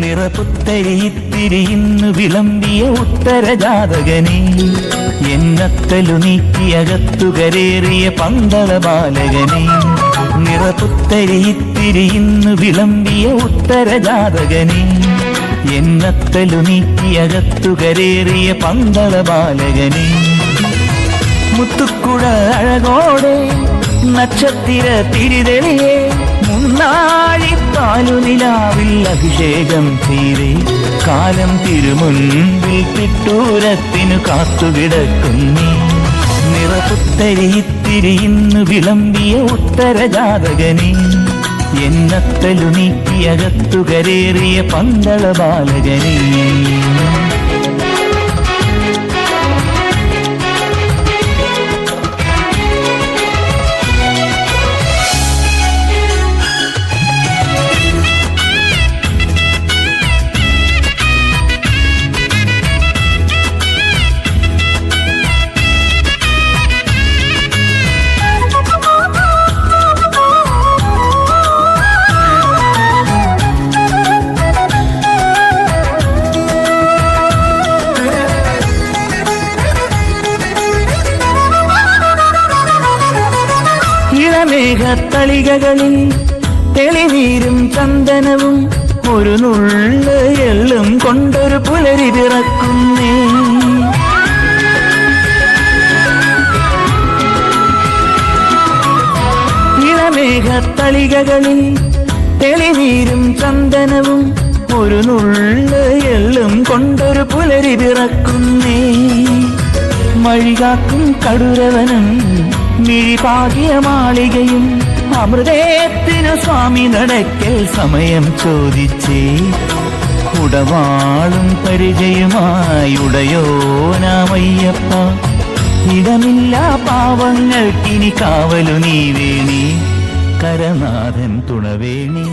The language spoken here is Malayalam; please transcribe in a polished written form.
നിറപുത്തരി ഇത്തിരി ഇന്ന് വിളമ്പിയ ഉത്തരജാതകനെ, എന്നത്തലു നീക്കിയകത്തുകരേറിയ പന്തള ബാലകനെ. നിറപുത്തരി ഇത്തിരി ഇന്ന് വിളമ്പിയ ഉത്തരജാതകനെ, എന്നത്തലു നീക്കിയകത്തുകരേറിയ പന്തള ബാലകനെ. മുത്തുക്കുഴ അഴകോടെ നക്ഷത്ര തിരിതെളിയെ, മുന്നാഴിപ്പാലു നിലാവിൽ അഭിഷേകം ചെയ്തേ. കാലം തിരുമുൻപിൽ തിട്ടൂരത്തിനു കാത്തുകിടക്കുന്നേ. നിറപുത്തരി ഇത്തിരി ഇന്ന് വിളമ്പിയ ഉത്തരജാതകനെ, എന്നത്തലു നീക്കിയകത്തുകരേറിയ പന്തള ബാലകനെ. മേഘത്തളികകളിൽ തെളിനീരും ചന്ദനവും ഒരു നുള്ള് എള്ളും കൊണ്ടൊരു പുലരി പിറക്കുന്നേ. ഇളമേഘത്തളികകളിൽ തെളിനീരും ചന്ദനവും ഒരു നുള്ള് എള്ളും കൊണ്ടൊരു പുലരി പിറക്കുന്നേ. മഴികാക്കും കടുരവനും മിഴിപാകിയ മാളികയും അമൃതേത്തിനു സ്വാമി നടക്കൽ സമയം ചോദിച്ചേ. ഉടവാളും പരിചയമായി ഉടയോനാമയ്യപ്പ, ഇടമില്ല പാവങ്ങൾക്കിനി കാവലു നീ വേണി, കരനാഥൻ തുണവേണി.